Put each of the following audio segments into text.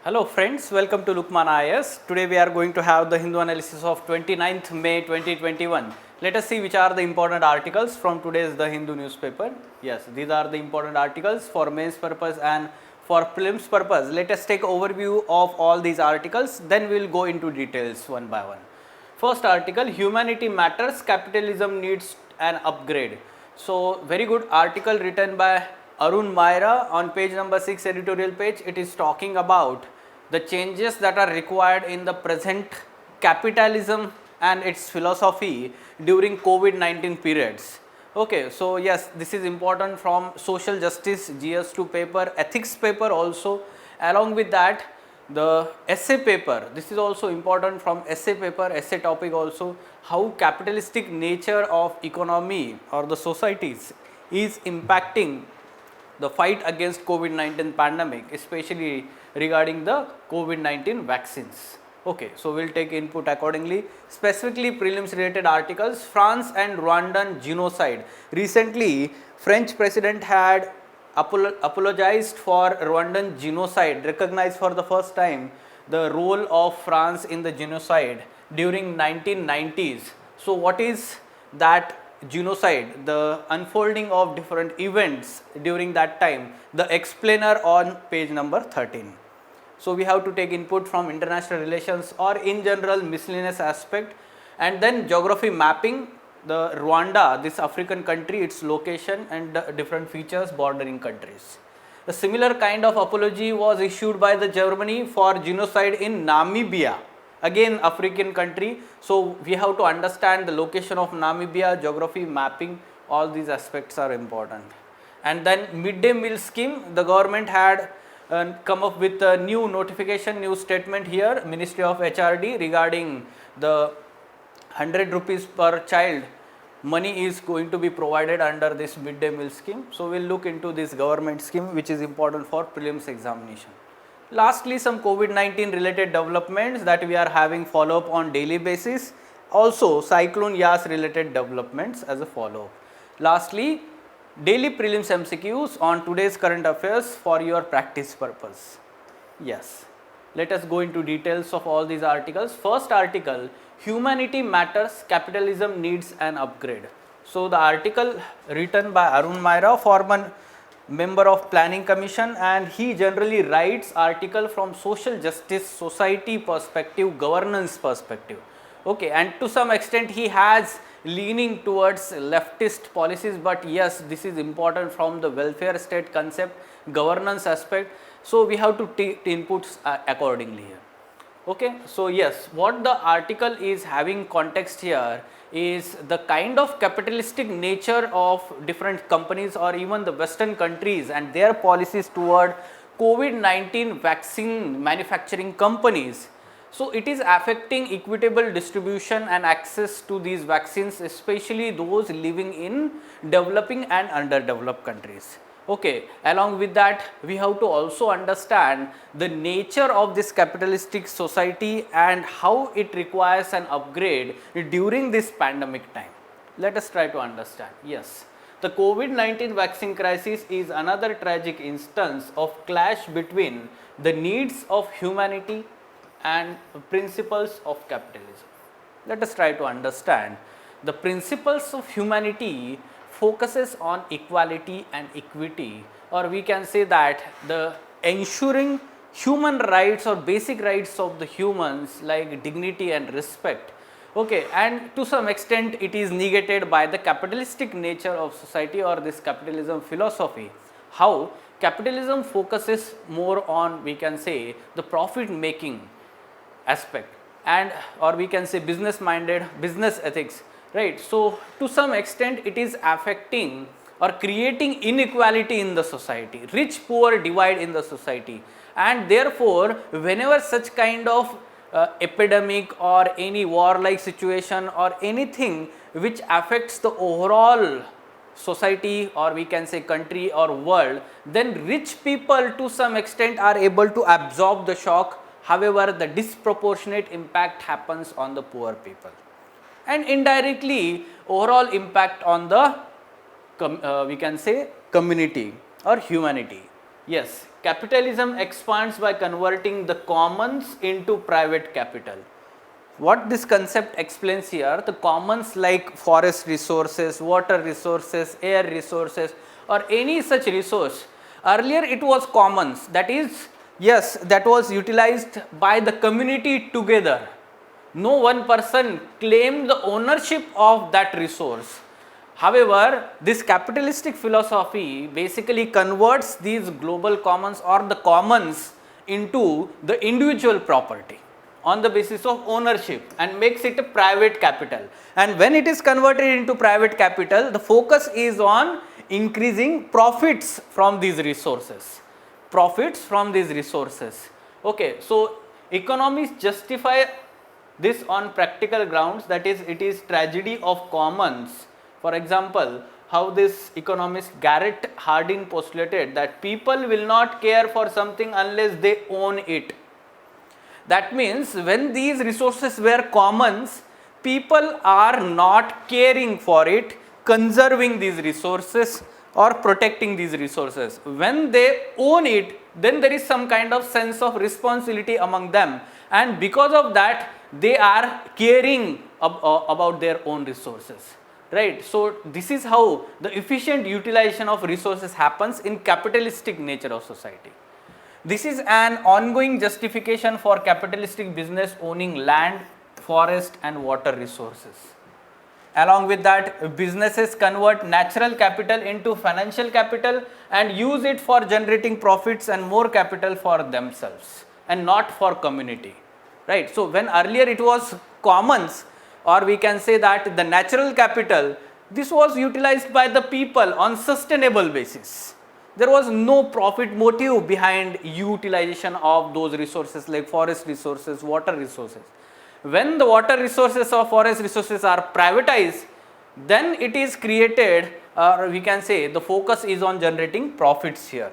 Hello friends, welcome to Lukman IAS. Today we are going to have the Hindu analysis of 29th May 2021. Let us see which are the important articles from today's The Hindu newspaper. Yes, these are the important articles for mains purpose and for prelims purpose. Let us take overview of all these articles, then we will go into details one by one. First article, Humanity Matters, Capitalism Needs an Upgrade. So, very good article written by Arun Maira on page number 6 editorial page. It is talking about the changes that are required in the present capitalism and its philosophy during COVID-19 periods. Okay, so yes, this is important from social justice GS2 paper, ethics paper also. Along with that, the essay paper, this is also important from essay paper, essay topic also, how capitalistic nature of economy or the societies is impacting the fight against COVID-19 pandemic, especially regarding the COVID-19 vaccines. Okay, so we'll take input accordingly. Specifically prelims related articles, France and Rwandan genocide. Recently, French president had apologized for Rwandan genocide, recognized for the first time the role of France in the genocide during 1990s. So what is that genocide, the unfolding of different events during that time, the explainer on page number 13. So we have to take input from international relations or in general miscellaneous aspect, and then geography mapping, the Rwanda, this African country, its location and different features bordering countries. A similar kind of apology was issued by the Germany for genocide in Namibia, again African country. So we have to understand the location of Namibia, geography mapping, all these aspects are important. And then midday meal scheme, the government had come up with a new notification, new statement here, Ministry of HRD, regarding the 100 rupees per child money is going to be provided under this midday meal scheme. So we'll look into this government scheme which is important for prelims examination. Lastly, some COVID-19 related developments that we are having follow up on daily basis. Also cyclone Yas related developments as a follow up. Lastly, daily prelims MCQs on today's current affairs for your practice purpose. Yes, let us go into details of all these articles. First article, Humanity Matters, Capitalism Needs an Upgrade. So the article written by Arun Maira, former member of Planning Commission, and he generally writes article from social justice, society perspective, governance perspective. Okay, and to some extent he has leaning towards leftist policies, but yes, this is important from the welfare state concept, governance aspect. So we have to take inputs accordingly here. Okay, so yes, what the article is having context here is the kind of capitalistic nature of different companies or even the Western countries and their policies toward COVID-19 vaccine manufacturing companies. So it is affecting equitable distribution and access to these vaccines, especially those living in developing and underdeveloped countries. Okay, along with that, we have to also understand the nature of this capitalistic society and how it requires an upgrade during this pandemic time. Let us try to understand. Yes, the COVID-19 vaccine crisis is another tragic instance of clash between the needs of humanity and principles of capitalism. Let us try to understand. The principles of humanity focuses on equality and equity, or we can say that the ensuring human rights or basic rights of the humans like dignity and respect. Okay, and to some extent it is negated by the capitalistic nature of society or this capitalism philosophy. How capitalism focuses more on, we can say, the profit making aspect, and or we can say business minded, business ethics, right? So to some extent it is affecting or creating inequality in the society, rich poor divide in the society, and therefore whenever such kind of epidemic or any warlike situation or anything which affects the overall society or we can say country or world, then rich people to some extent are able to absorb the shock. However, the disproportionate impact happens on the poor people and indirectly overall impact on the we can say community or humanity. Yes, capitalism expands by converting the commons into private capital. What this concept explains here, the commons like forest resources, water resources, air resources, or any such resource. Earlier it was commons, that is, yes, that was utilized by the community together. No one person claimed the ownership of that resource. However, this capitalistic philosophy basically converts these global commons or the commons into the individual property on the basis of ownership and makes it a private capital. And when it is converted into private capital, the focus is on increasing profits from these resources. Profits from these resources. Okay, so economists justify this on practical grounds, that is, it is tragedy of commons. For example, how this economist Garrett Hardin postulated that people will not care for something unless they own it. That means when these resources were commons, people are not caring for it, conserving these resources or protecting these resources. When they own it, then there is some kind of sense of responsibility among them, and because of that they are caring about their own resources, right? So this is how the efficient utilization of resources happens in capitalistic nature of society. This is an ongoing justification for capitalistic business owning land, forest and water resources. Along with that, businesses convert natural capital into financial capital and use it for generating profits and more capital for themselves and not for community, right? So when earlier it was commons, or we can say that the natural capital, this was utilized by the people on sustainable basis. There was no profit motive behind utilization of those resources like forest resources, water resources. When the water resources or forest resources are privatized, then it is created, or we can say the focus is on generating profits here.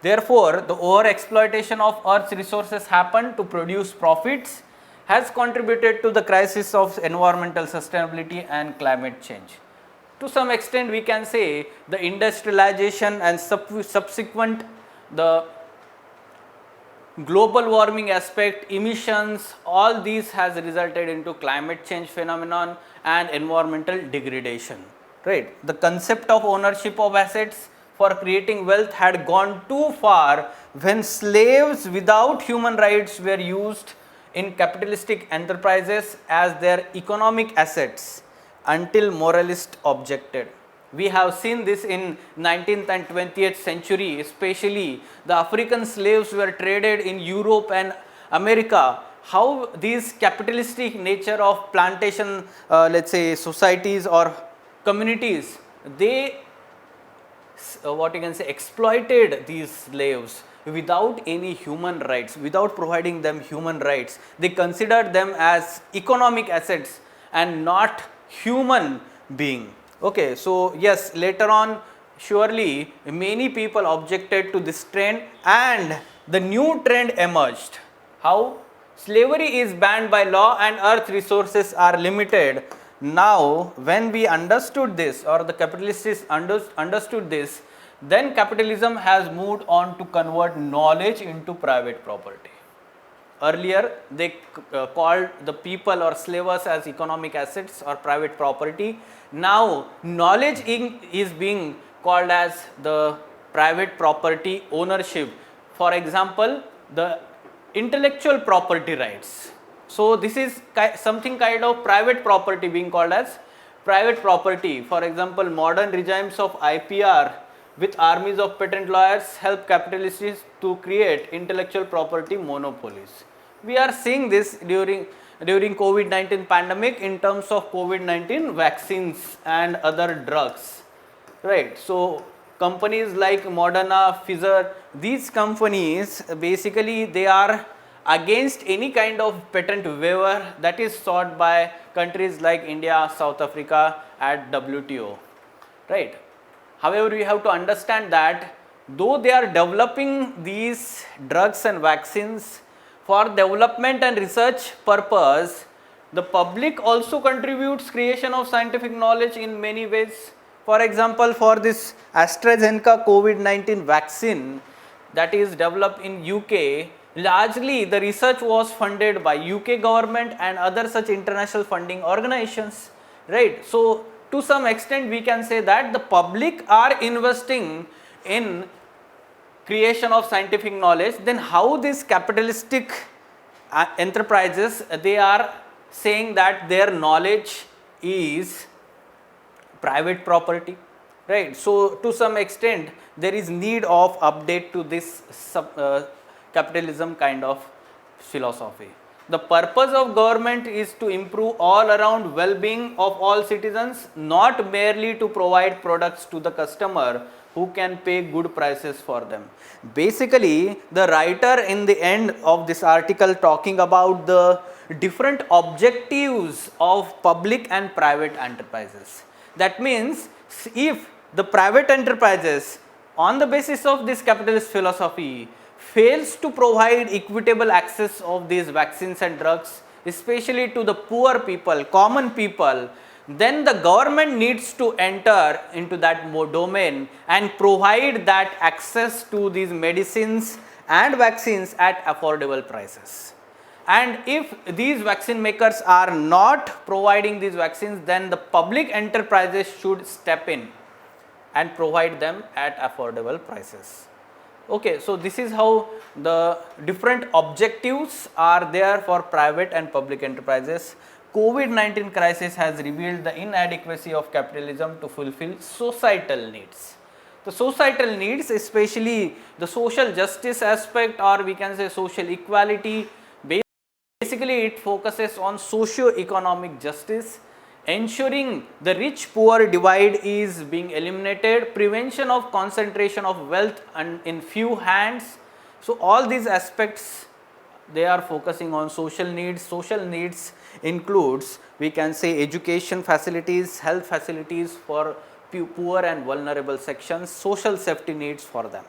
Therefore, the over exploitation of earth's resources happen to produce profits has contributed to the crisis of environmental sustainability and climate change. To some extent we can say the industrialization and subsequent the global warming aspect, emissions, all these has resulted into climate change phenomenon and environmental degradation, right? The concept of ownership of assets for creating wealth had gone too far when slaves without human rights were used in capitalistic enterprises as their economic assets until moralists objected. We have seen this in 19th and 20th century, especially the African slaves were traded in Europe and America. How these capitalistic nature of plantation, let's say societies or communities, they what you can say exploited these slaves without any human rights, without providing them human rights. They considered them as economic assets and not human being. Okay, so yes, later on surely many people objected to this trend and the new trend emerged. How? Slavery is banned by law and earth resources are limited. Now when we understood this, or the capitalists understood this, then capitalism has moved on to convert knowledge into private property. Earlier they called the people or slavers as economic assets or private property. Now knowledge is being called as the private property ownership. For example, the intellectual property rights. So this is something kind of private property being called as private property. For example, modern regimes of IPR with armies of patent lawyers help capitalists to create intellectual property monopolies. We are seeing this during COVID-19 pandemic in terms of COVID-19 vaccines and other drugs, right? So companies like Moderna, Pfizer, these companies basically they are against any kind of patent waiver that is sought by countries like India, South Africa at WTO, right? However, we have to understand that though they are developing these drugs and vaccines for development and research purpose, the public also contributes creation of scientific knowledge in many ways. For example, for this AstraZeneca COVID-19 vaccine, that is developed in UK, largely the research was funded by UK government and other such international funding organizations, right? So to some extent we can say that the public are investing in creation of scientific knowledge. Then how these capitalistic enterprises, they are saying that their knowledge is private property, right? So to some extent there is need of update to this capitalism kind of philosophy. The purpose of government is to improve all around well-being of all citizens, not merely to provide products to the customer who can pay good prices for them. Basically, the writer in the end of this article talking about the different objectives of public and private enterprises. That means if the private enterprises, on the basis of this capitalist philosophy, fails to provide equitable access of these vaccines and drugs, especially to the poor people, common people, then the government needs to enter into that domain and provide that access to these medicines and vaccines at affordable prices. And if these vaccine makers are not providing these vaccines, then the public enterprises should step in and provide them at affordable prices. Okay, so this is how the different objectives are there for private and public enterprises. COVID-19 crisis has revealed the inadequacy of capitalism to fulfill societal needs. The societal needs, especially the social justice aspect, or we can say social equality, basically it focuses on socio-economic justice, ensuring the rich-poor divide is being eliminated, prevention of concentration of wealth and in few hands. So all these aspects, they are focusing on social needs. Social needs includes, we can say, education facilities, health facilities for poor and vulnerable sections, social safety needs for them.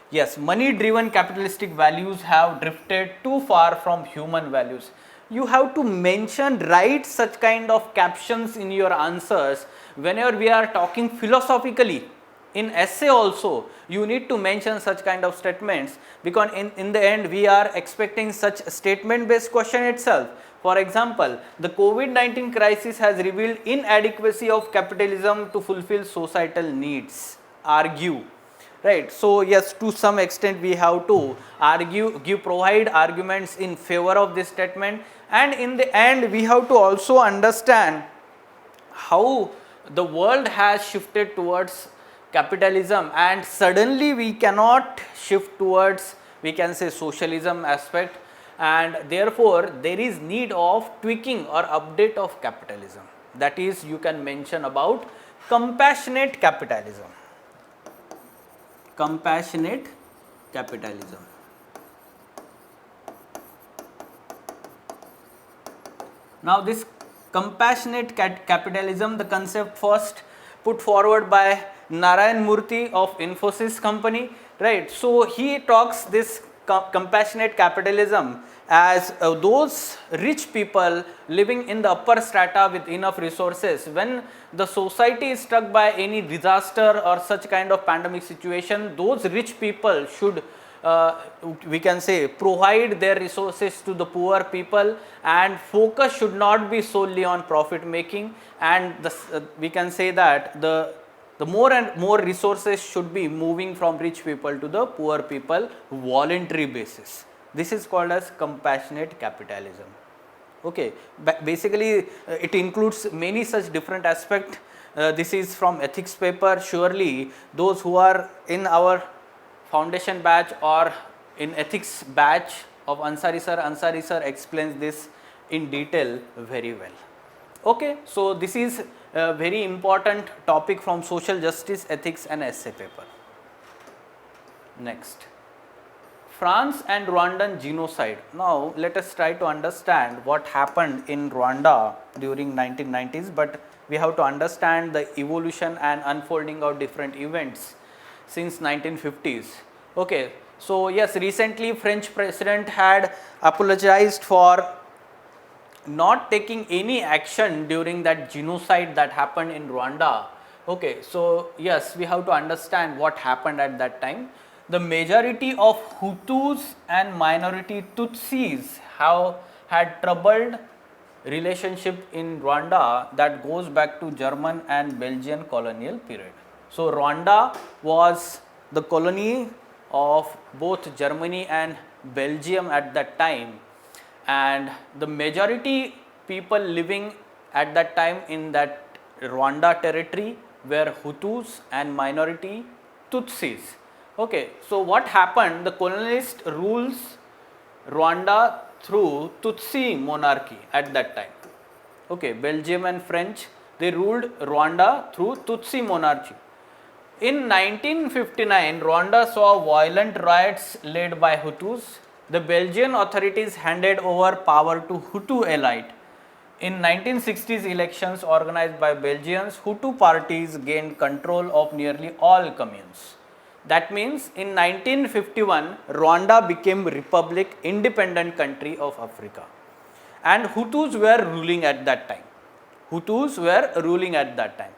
Yes, money driven capitalistic values have drifted too far from human values. You have to mention, write such kind of captions in your answers whenever we are talking philosophically. In essay also, you need to mention such kind of statements, because in the end we are expecting such statement based question itself. For example, the COVID-19 crisis has revealed inadequacy of capitalism to fulfill societal needs. Argue. Right. So yes, to some extent we have to argue, provide arguments in favor of this statement, and in the end we have to also understand how the world has shifted towards capitalism, and suddenly we cannot shift towards, we can say, socialism aspect, and therefore there is need of tweaking or update of capitalism. That is, you can mention about compassionate capitalism. Compassionate capitalism. Now this compassionate capitalism, the concept first put forward by Narayan Murthy of Infosys company, right? So he talks this compassionate capitalism as those rich people living in the upper strata with enough resources. When the society is struck by any disaster or such kind of pandemic situation, those rich people should we can say provide their resources to the poor people, and focus should not be solely on profit making, and we can say that the more and more resources should be moving from rich people to the poor people voluntary basis. This is called as compassionate capitalism. Okay, basically it includes many such different aspects. This is from ethics paper. Surely those who are in our foundation batch or in ethics batch of Ansari sir explains this in detail very well. Okay, so this is a very important topic from social justice, ethics and essay paper. Next, France and Rwandan genocide. Now let us try to understand what happened in Rwanda during 1990s, but we have to understand the evolution and unfolding of different events since 1950s. Okay, so yes, recently French president had apologized for not taking any action during that genocide that happened in Rwanda. Okay, so yes, we have to understand what happened at that time. the majority of Hutus and minority Tutsis have had troubled relationship in Rwanda that goes back to German and Belgian colonial period. So Rwanda was the colony of both Germany and Belgium at that time, and the majority people living at that time in that Rwanda territory were Hutus and minority Tutsis. Okay, so what happened? The colonialist rules Rwanda through Tutsi monarchy at that time. Okay, Belgium and French, they ruled Rwanda through Tutsi monarchy. In 1959, Rwanda saw violent riots led by Hutus. The Belgian authorities handed over power to Hutu elite. In 1960s elections organized by Belgians, Hutu parties gained control of nearly all communes. That means in 1951, Rwanda became Republic, independent country of Africa. And Hutus were ruling at that time. Hutus were ruling at that time.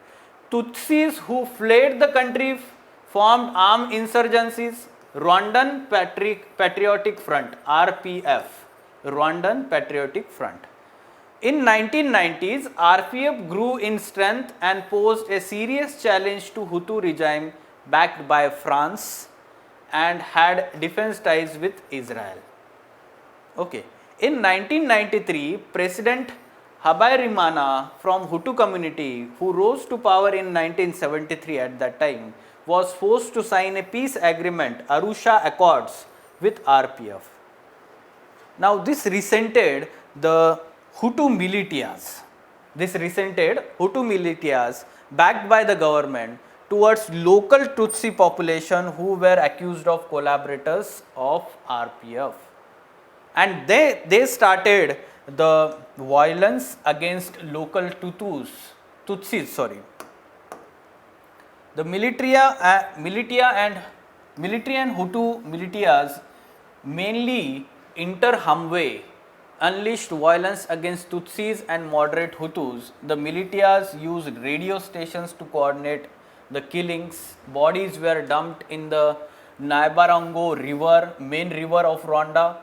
Tutsis who fled the country formed armed insurgencies, Rwandan Patriotic Front, RPF, Rwandan Patriotic Front. In 1990s, RPF grew in strength and posed a serious challenge to Hutu regime backed by France and had defense ties with Israel. Okay. In 1993, President Habyarimana from Hutu community, who rose to power in 1973 at that time, was forced to sign a peace agreement, Arusha Accords, with RPF. Now this resented the Hutu militias. This resented Hutu militias backed by the government towards local Tutsi population who were accused of collaborators of RPF. And they started the violence against local Tutsis. The military and Hutu militias, mainly Interahamwe, unleashed violence against Tutsis and moderate Hutus. The militias used radio stations to coordinate the killings. Bodies were dumped in the Nyabarongo river, main river of Rwanda.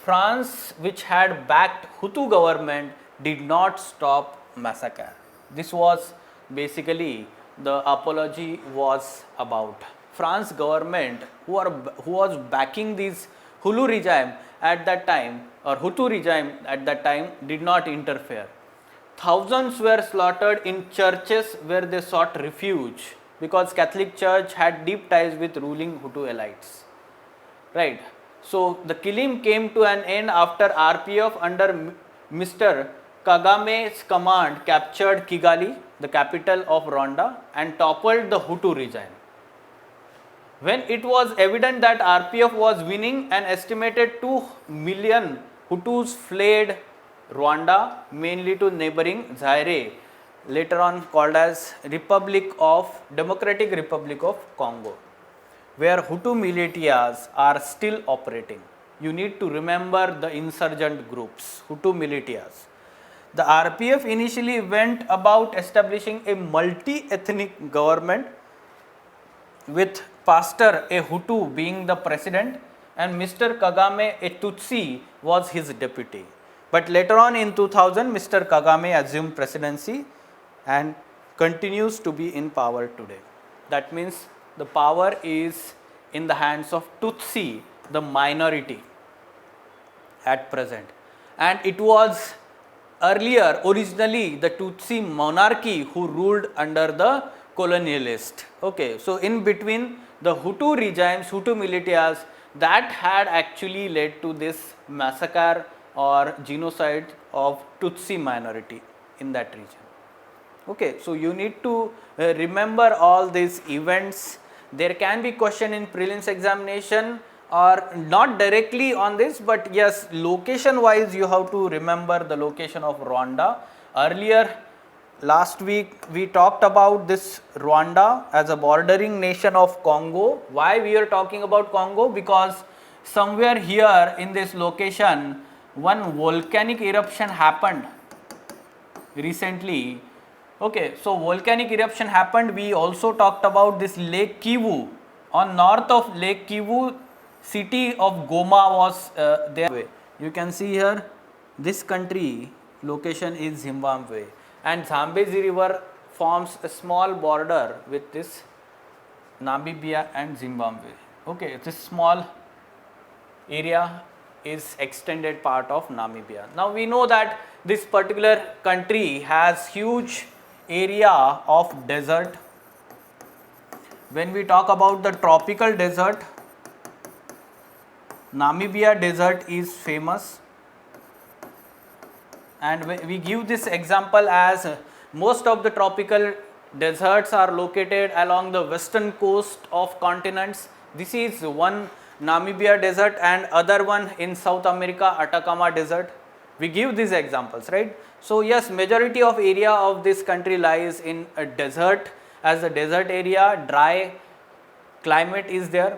France, which had backed Hutu government, did not stop massacre. This was basically the apology was about. France government who was backing this Hulu regime at that time, or Hutu regime at that time, did not interfere. Thousands were slaughtered in churches where they sought refuge because Catholic Church had deep ties with ruling Hutu elites. Right. So the killing came to an end after RPF under Mr. Kagame's command captured Kigali, the capital of Rwanda, and toppled the Hutu regime. When it was evident that RPF was winning, an estimated 2 million Hutus fled Rwanda, mainly to neighboring Zaire, later on called as Democratic Republic of Congo, where Hutu militias are still operating. You need to remember the insurgent groups, Hutu militias. The RPF initially went about establishing a multi-ethnic government with Pastor a Hutu being the president and Mr. Kagame a Tutsi was his deputy. But later on in 2000, Mr. Kagame assumed presidency and continues to be in power today. That means the power is in the hands of Tutsi, the minority at present. And it was originally the Tutsi monarchy who ruled under the colonialist. Okay, so in between the Hutu regimes, Hutu militias, that had actually led to this massacre or genocide of Tutsi minority in that region. Okay, so you need to remember all these events. There can be question in prelims examination or not directly on this, but yes, location wise you have to remember the location of Rwanda. Earlier last week we talked about this Rwanda as a bordering nation of Congo. Why we are talking about Congo? Because somewhere here in this location one volcanic eruption happened recently. Okay, so volcanic eruption happened. We also talked about this Lake Kivu on north of Lake Kivu, city of Goma was there. You can see here, this country location is Zimbabwe, and Zambezi river forms a small border with this Namibia and Zimbabwe. Okay, this small area is extended part of Namibia. Now we know that this particular country has huge area of desert. When we talk about the tropical desert, Namibia desert is famous, and we give this example as most of the tropical deserts are located along the western coast of continents. This is one Namibia desert and other one in South America, Atacama desert. We give these examples, right? So yes, majority of area of this country lies in a desert. As a desert area, dry climate is there.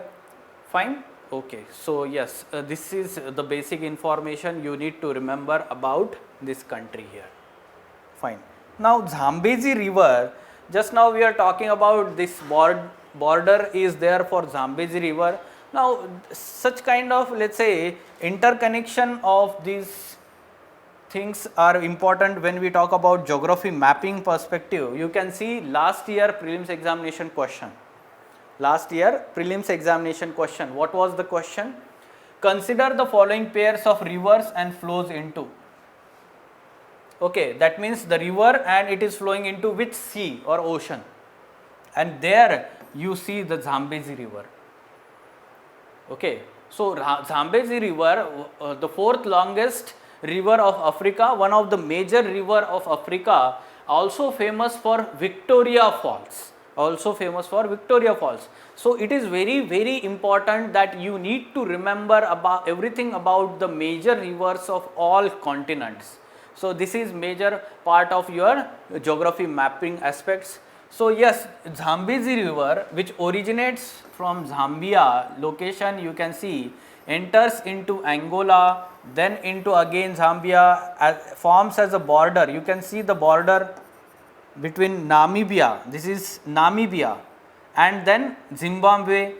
Fine. Okay, so yes, this is the basic information you need to remember about this country here. Fine. Now Zambezi river, just now we are talking about this border is there for Zambezi river. Now such kind of, let's say, interconnection of these things are important when we talk about geography mapping perspective. You can see last year prelims examination question. Last year prelims examination question. What was the question? Consider the following pairs of rivers and flows into. Okay, that means the river and it is flowing into which sea or ocean, and there you see the Zambezi river. Okay, so Zambezi river, the fourth longest river of Africa, one of the major river of Africa, also famous for Victoria Falls. Also famous for Victoria Falls. So it is very important that you need to remember about everything about the major rivers of all continents. So this is major part of your geography mapping aspects. So yes, Zambezi river, which originates from Zambia location, you can see, enters into Angola, then into again Zambia, forms as a border. You can see the border between Namibia, this is Namibia, and then Zimbabwe,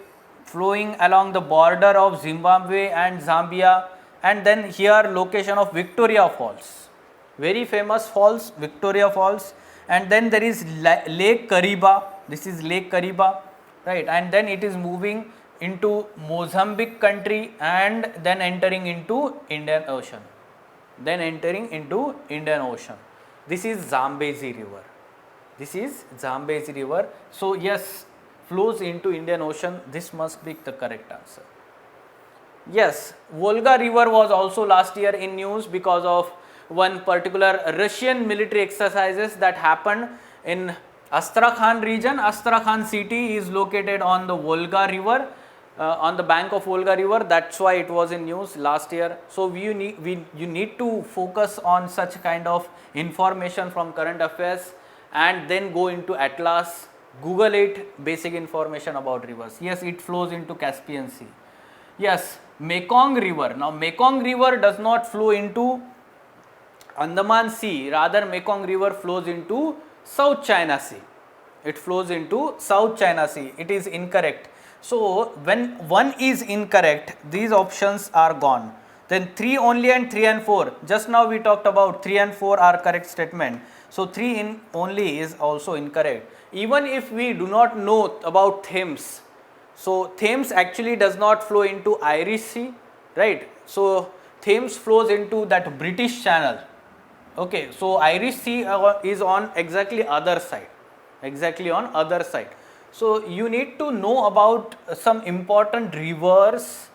flowing along the border of Zimbabwe and Zambia, and then here location of Victoria Falls, very famous falls, Victoria Falls, and then there is Lake Kariba, this is Lake Kariba, right, and then it is moving into Mozambique country and then entering into Indian Ocean, This is Zambezi river. This is Zambezi river. So yes, flows into Indian Ocean. This must be the correct answer. Yes, Volga river was also last year in news because of one particular Russian military exercises that happened in Astrakhan region. Astrakhan city is located on the Volga river, on the bank of Volga river. That's why it was in news last year. So you need to focus on such kind of information from current affairs, and then go into Atlas, Google it, basic information about rivers. Yes, it flows into Caspian Sea. Yes, Mekong river. Now Mekong river does not flow into Andaman Sea, rather Mekong river flows into South China Sea. It flows into South China Sea. It is incorrect. So when one is incorrect, these options are gone. Then 3 only and 3 and 4. Just now we talked about 3 and 4 are correct statement. So 3 in only is also incorrect. Even if we do not know about Thames, so Thames actually does not flow into Irish Sea, right? So Thames flows into that British Channel. Okay, so Irish Sea is on exactly other side, So you need to know about some important rivers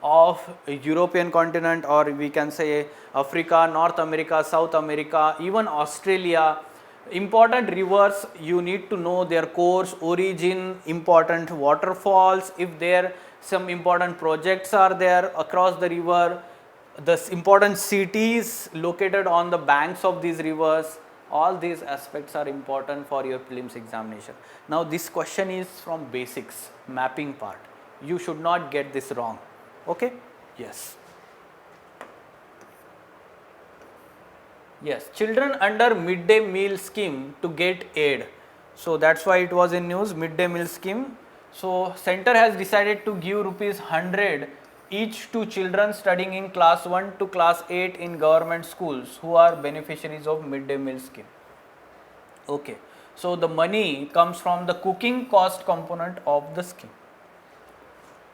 of European continent, or we can say Africa, North America, South America, even Australia. Important rivers, you need to know their course, origin, important waterfalls, if there some important projects are there across the river, the important cities located on the banks of these rivers. All these aspects are important for your prelims examination. Now this question is from basics, mapping part. You should not get this wrong. Okay? Yes. Yes, children under midday meal scheme to get aid. So that's why it was in news, midday meal scheme. So center has decided to give rupees 100 each to children studying in class 1 to class 8 in government schools who are beneficiaries of midday meal scheme. Okay, so the money comes from the cooking cost component of the scheme.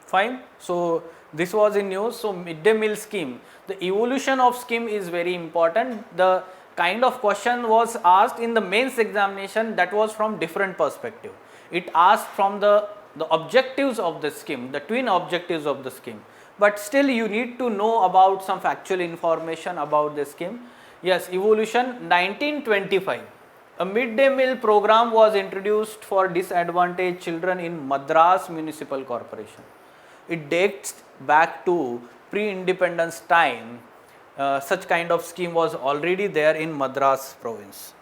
Fine. So this was in news. So midday meal scheme, the evolution of scheme is very important. The kind of question was asked in the mains examination, that was from different perspective. It asked from the objectives of the scheme, the twin objectives of the scheme, but still you need to know about some factual information about the scheme. Yes, evolution. 1925, a midday meal program was introduced for disadvantaged children in Madras Municipal Corporation. It dates back to pre-independence time. Such kind of scheme was already there in Madras province.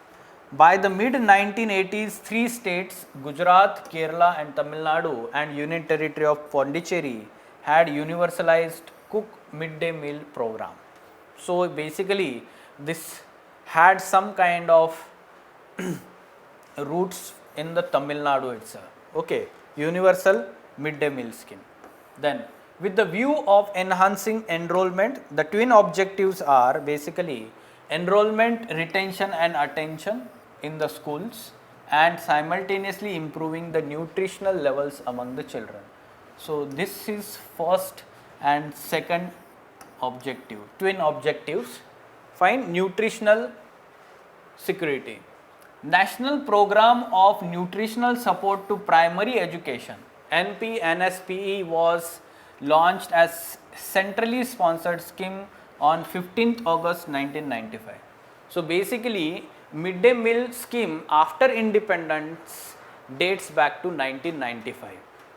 By the mid 1980s, 3 states, Gujarat, Kerala and Tamil Nadu and Union Territory of Pondicherry, had universalized cook midday meal program. So basically this had some kind of roots in the Tamil Nadu itself. Okay, universal midday meal scheme. Then, with the view of enhancing enrollment, the twin objectives are basically enrollment, retention and attention in the schools, and simultaneously improving the nutritional levels among the children. So this is first and second objective, twin objectives. Fine. Nutritional security. National Program of Nutritional Support to Primary Education, NPNSPE, was launched as centrally sponsored scheme on 15th August 1995. So basically midday meal scheme after independence dates back to 1995.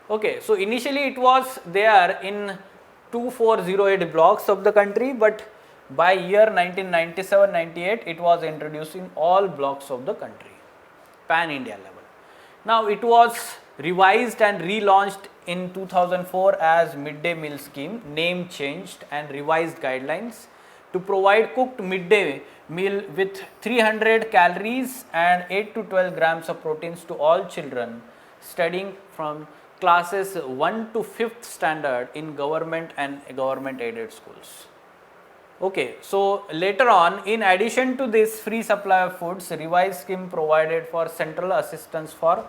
Okay, so initially it was there in 2408 blocks of the country, but by year 1997-98 it was introduced in all blocks of the country, pan India level. Now it was revised and relaunched in 2004 as midday meal scheme, name changed and revised guidelines to provide cooked midday meal with 300 calories and 8 to 12 grams of proteins to all children studying from classes 1 to 5th standard in government and government aided schools. Okay, so later on, in addition to this free supply of foods, revised scheme provided for central assistance for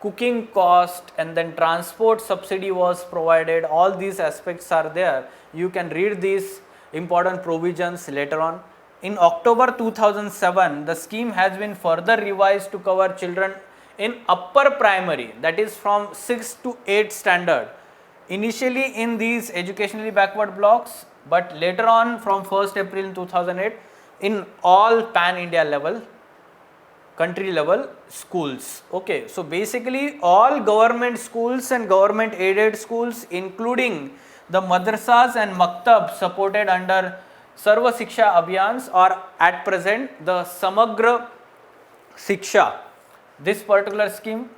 cooking cost, and then transport subsidy was provided. All these aspects are there. You can read these important provisions later on. In October 2007, the scheme has been further revised to cover children in upper primary, that is from 6th to 8th standard. Initially in these educationally backward blocks, but later on from 1st April 2008 in all pan India level, country level schools. Okay, so basically all government schools and government aided schools, including the madrasas and maktabs supported under Sarva Shiksha Abhiyans, are at present the Samagra Shiksha, this particular scheme,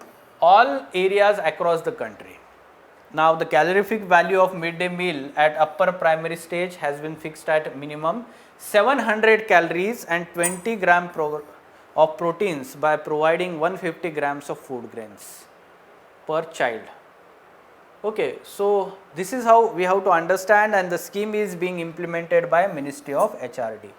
all areas across the country. Now the calorific value of midday meal at upper primary stage has been fixed at minimum 700 calories and 20 gram of proteins by providing 150 grams of food grains per child. Okay, so this is how we have to understand, and the scheme is being implemented by Ministry of HRD.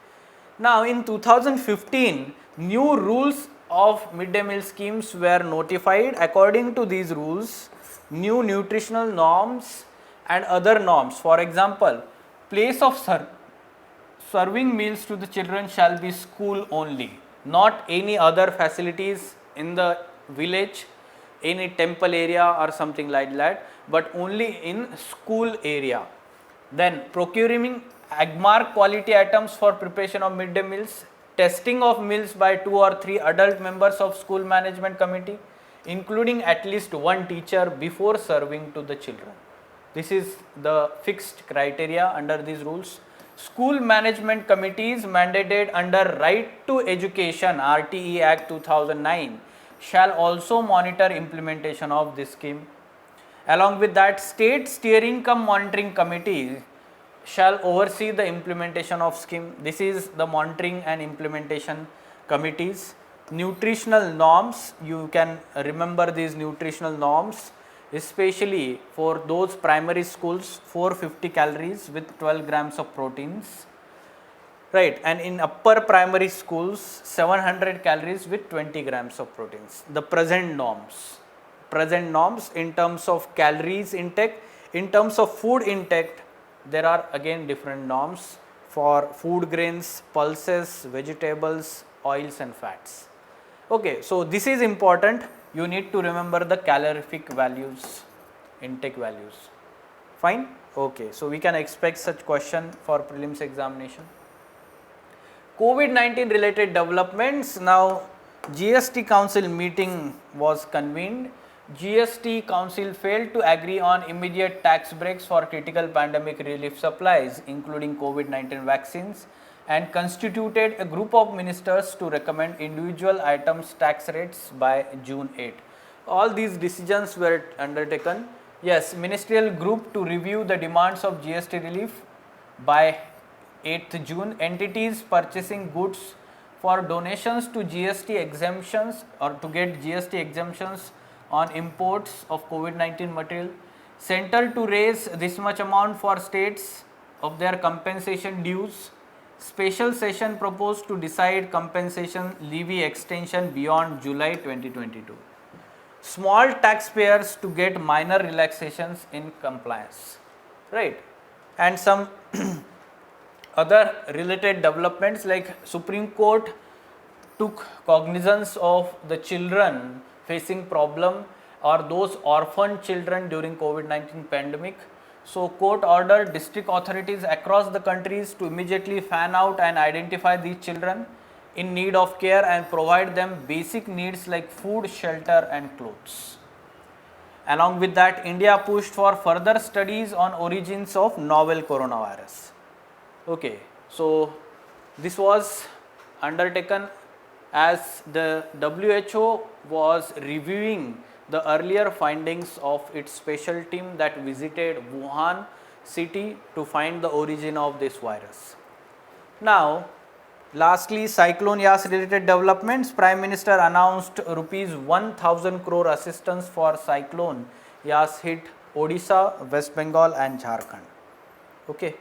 Now in 2015, new rules of midday meal schemes were notified. According to these rules, new nutritional norms and other norms, for example, place of serving meals to the children shall be school only, not any other facilities in the village, any temple area or something like that, but only in school area. Then procuring AGMARK quality items for preparation of midday meals, testing of meals by 2 or 3 adult members of school management committee, including at least one teacher before serving to the children. This is the fixed criteria under these rules. School management committees mandated under Right to Education RTE Act 2009 shall also monitor implementation of this scheme. Along with that, state steering cum monitoring committee shall oversee the implementation of scheme. This is the monitoring and implementation committees. Nutritional norms, you can remember these nutritional norms. especially for those primary schools, 450 calories with 12 grams of proteins, right? And in upper primary schools, 700 calories with 20 grams of proteins. The present norms in terms of calories intake. In terms of food intake, there are again different norms for food grains, pulses, vegetables, oils and fats. Okay, so this is important. You need to remember the calorific values, intake values. Fine? Okay, so we can expect such question for prelims examination. COVID-19 related developments. Now, GST Council meeting was convened. GST Council failed to agree on immediate tax breaks for critical pandemic relief supplies, including COVID-19 vaccines, and constituted a group of ministers to recommend individual items tax rates by June 8. All these decisions were undertaken. Yes, ministerial group to review the demands of GST relief by 8th June. Entities purchasing goods for donations to GST exemptions or to get GST exemptions on imports of COVID-19 material. Center to raise this much amount for states of their compensation dues. Special session proposed to decide compensation levy extension beyond July 2022. Small taxpayers to get minor relaxations in compliance, right? And some other related developments, like Supreme Court took cognizance of the children facing problem or those orphaned children during COVID-19 pandemic. So court ordered district authorities across the countries to immediately fan out and identify these children in need of care and provide them basic needs like food, shelter and clothes. Along with that, India pushed for further studies on origins of novel coronavirus. Okay, so this was undertaken as the WHO was reviewing the earlier findings of its special team that visited Wuhan city to find the origin of this virus. Now, lastly, cyclone Yas related developments. Prime Minister announced rupees 1000 crore assistance for cyclone Yas hit Odisha, West Bengal and Jharkhand. Okay.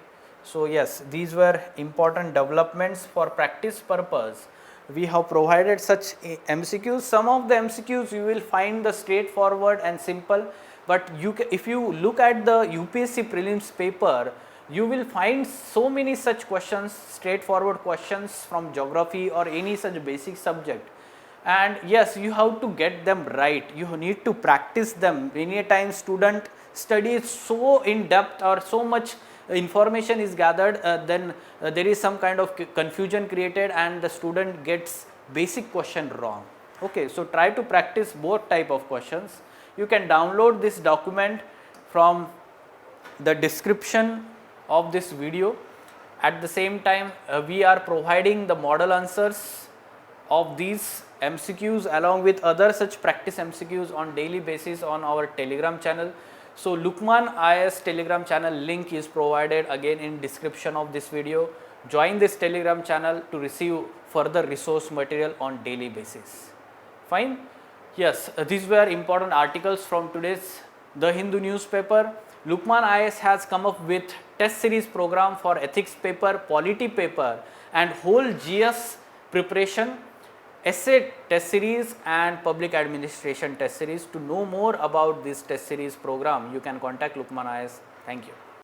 So yes, these were important developments. For practice purpose, we have provided such MCQs. Some of the MCQs you will find the straightforward and simple, but if you look at the UPSC prelims paper, you will find so many such questions, straightforward questions from geography or any such basic subject. And yes, you have to get them right. You need to practice them. Many a time student studies so in depth or so much information is gathered, then there is some kind of confusion created and the student gets basic question wrong. Okay, so try to practice both type of questions. You can download this document from the description of this video. At the same time, we are providing the model answers of these MCQs along with other such practice MCQs on daily basis on our Telegram channel. So Lukman IAS Telegram channel link is provided again in description of this video. Join this Telegram channel to receive further resource material on daily basis. Fine? Yes, these were important articles from today's The Hindu newspaper. Lukman IAS has come up with test series program for ethics paper, polity paper and whole GS preparation, essay test series and public administration test series. To know more about this test series program, you can contact Lukman IAS. Thank you.